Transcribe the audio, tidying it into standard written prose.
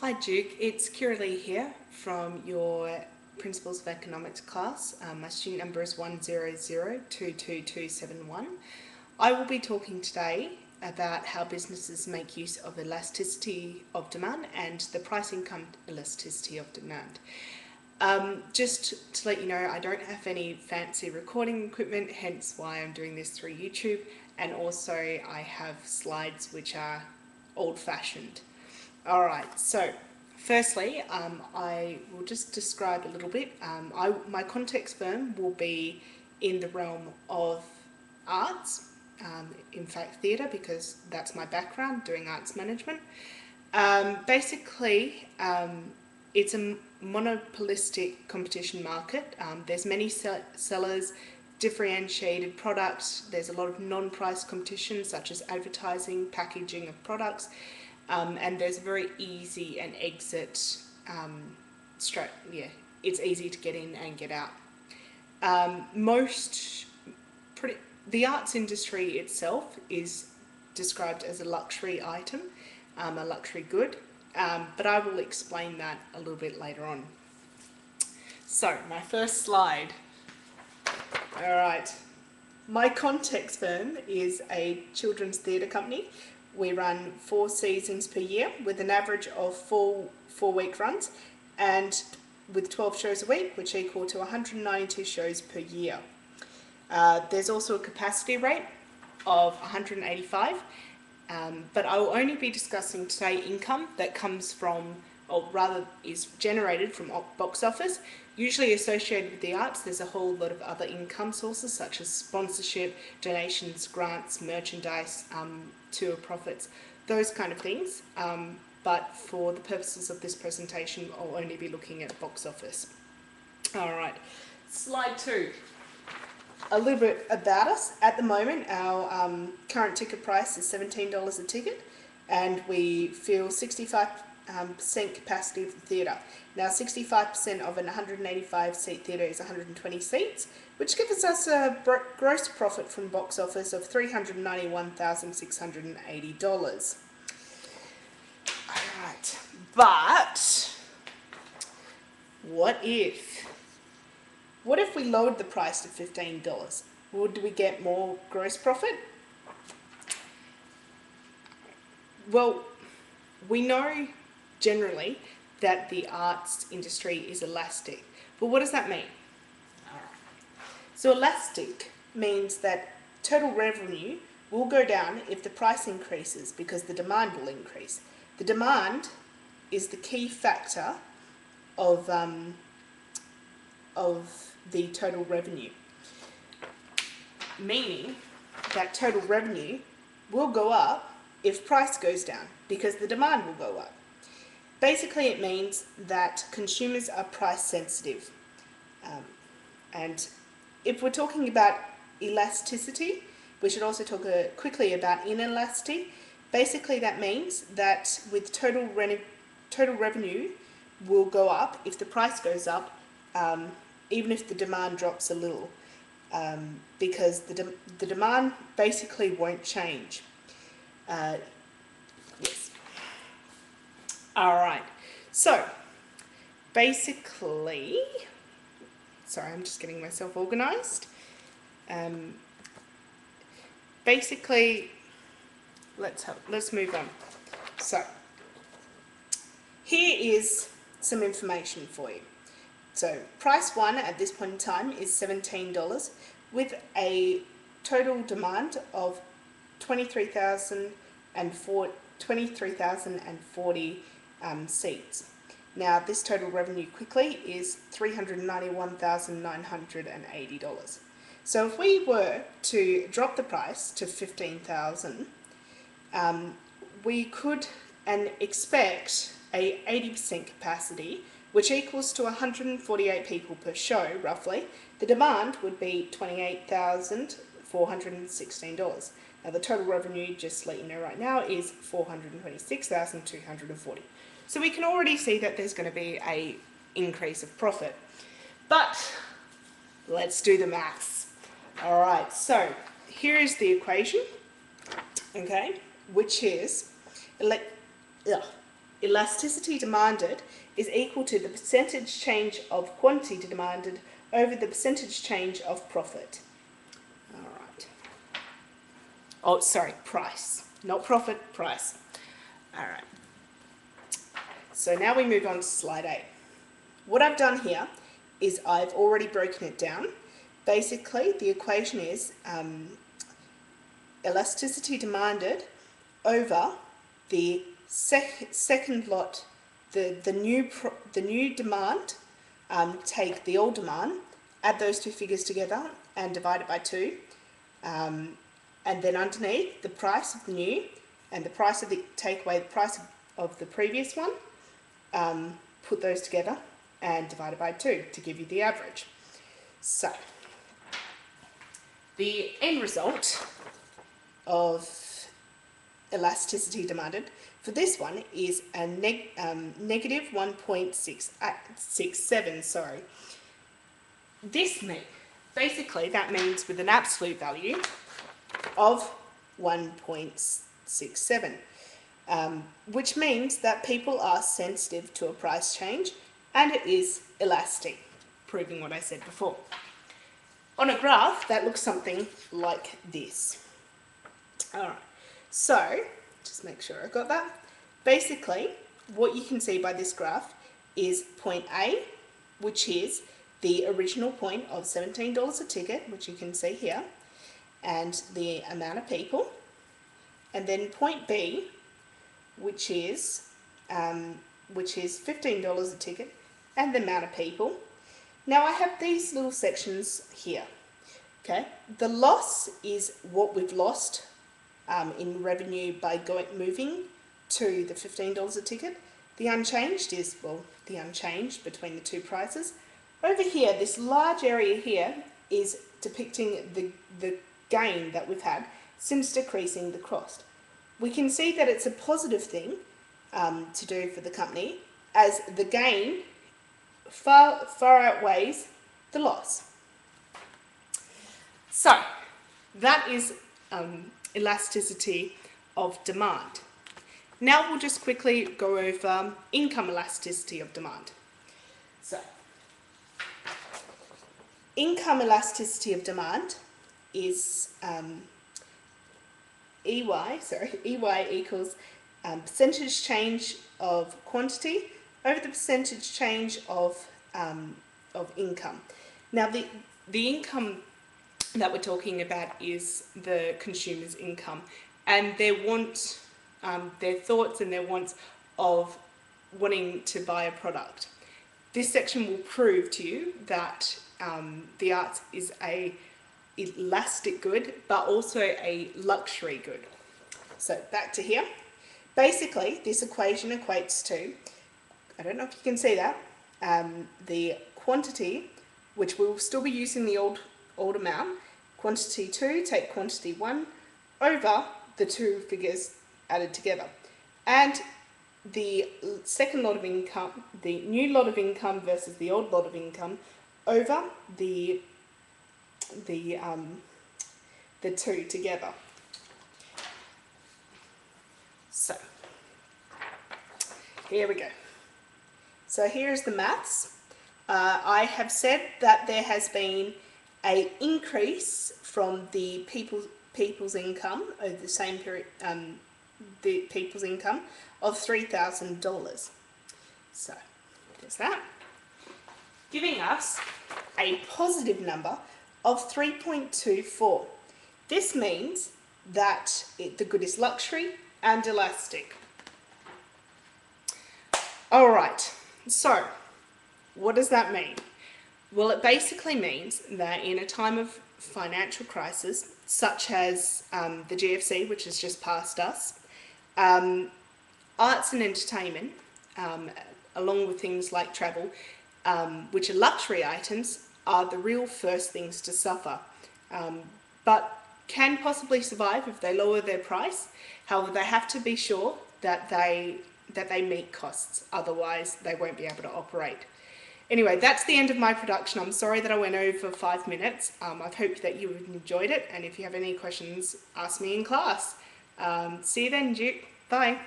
Hi Duke, it's Kira Lee here from your Principles of Economics class. My student number is 100222271. I will be talking today about how businesses make use of elasticity of demand and the price income elasticity of demand. Just to let you know, I don't have any fancy recording equipment, hence why I'm doing this through YouTube, and also I have slides which are old-fashioned. Alright, so firstly, I will just describe a little bit. My context firm will be in the realm of arts, in fact theatre, because that's my background, doing arts management. Basically, it's a monopolistic competition market. There's many sellers, differentiated products. There's a lot of non-price competition, such as advertising, packaging of products, and there's a very easy and exit it's easy to get in and get out. The arts industry itself is described as a luxury item, a luxury good, but I will explain that a little bit later on. So, my first slide. Alright, my context firm is a children's theatre company. We run 4 seasons per year with an average of 4-week runs, and with 12 shows a week, which equal to 192 shows per year. There's also a capacity rate of 185, but I will only be discussing today income that comes from, or rather is generated from box office. Usually associated with the arts, there's a whole lot of other income sources such as sponsorship, donations, grants, merchandise, tour profits, those kind of things. But for the purposes of this presentation, I'll only be looking at box office. Alright, slide 2. A little bit about us. At the moment, our current ticket price is $17 a ticket, and we fill 65% capacity of the theatre. Now, 65% of an 185-seat theatre is 120 seats, which gives us a gross profit from box office of $391,680. Alright, but what if we lowered the price to $15? Would we get more gross profit? Well, we know generally that the arts industry is elastic, but what does that mean? So elastic means that total revenue will go down if the price increases because the demand will increase. The demand is the key factor of the total revenue, meaning that total revenue will go up if price goes down because the demand will go up. Basically, it means that consumers are price sensitive. And if we're talking about elasticity, we should also talk quickly about inelasticity. Basically, that means that with total revenue will go up if the price goes up, even if the demand drops a little, because the demand basically won't change. Yes. Alright, so basically, sorry, I'm just getting myself organised. Basically, let's move on. So, here is some information for you. So, price 1 at this point in time is $17 with a total demand of 23,040 seats. Now, this total revenue quickly is $391,980. So if we were to drop the price to $15,000, we could and expect a 80% capacity, which equals to 148 people per show, roughly. The demand would be $28,416. Now, the total revenue, just to let you know right now, is $426,240. So we can already see that there's going to be an increase of profit. But let's do the maths. Alright, so here is the equation, okay, which is elasticity demanded is equal to the percentage change of quantity demanded over the percentage change of profit. All right. Oh, sorry, price. Not profit, price. All right. So now we move on to slide 8. What I've done here is I've already broken it down. Basically, the equation is elasticity demanded over the second lot, the new demand, take the old demand, add those two figures together and divide it by 2, and then underneath the price of the new and the price of the, take away the price of the previous one, put those together and divide it by 2 to give you the average. So the end result of elasticity demanded for this one is a negative 1.667. Sorry. This means, basically that means with an absolute value of 1.67, which means that people are sensitive to a price change and it is elastic, proving what I said before. On a graph, that looks something like this. All right, so just make sure I got that. Basically, what you can see by this graph is point A, which is the original point of $17 a ticket, which you can see here, and the amount of people, and then point B, which is $15 a ticket, and the amount of people. Now I have these little sections here. Okay, the loss is what we've lost in revenue by moving to the $15 a ticket. The unchanged is, well, the unchanged between the two prices. Over here, this large area here is depicting the gain that we've had since decreasing the cost. We can see that it's a positive thing to do for the company, as the gain far outweighs the loss. So that is elasticity of demand. Now we'll just quickly go over income elasticity of demand. So income elasticity of demand is EY equals percentage change of quantity over the percentage change of income. Now the income that we're talking about is the consumer's income and their wants, their thoughts and their wants of wanting to buy a product. This section will prove to you that the arts is a elastic good, but also a luxury good. So back to here. Basically, this equation equates to, I don't know if you can see that, the quantity, which we will still be using the old amount, quantity 2, take quantity 1 over the two figures added together. And the second lot of income, the new lot of income versus the old lot of income over the two together. So here we go. So here's the maths. I have said that there has been an increase from the people's income over the same period, the people's income of $3,000. So there's that, giving us a positive number of 3.24. This means that the good is luxury and elastic. All right, so what does that mean? Well, it basically means that in a time of financial crisis, such as the GFC, which has just passed us, arts and entertainment, along with things like travel, which are luxury items, are the real first things to suffer, but can possibly survive if they lower their price. However, they have to be sure that they meet costs, otherwise they won't be able to operate. Anyway, that's the end of my production. I'm sorry that I went over 5 minutes. I hope that you enjoyed it, and if you have any questions, ask me in class. See you then, Duke. Bye.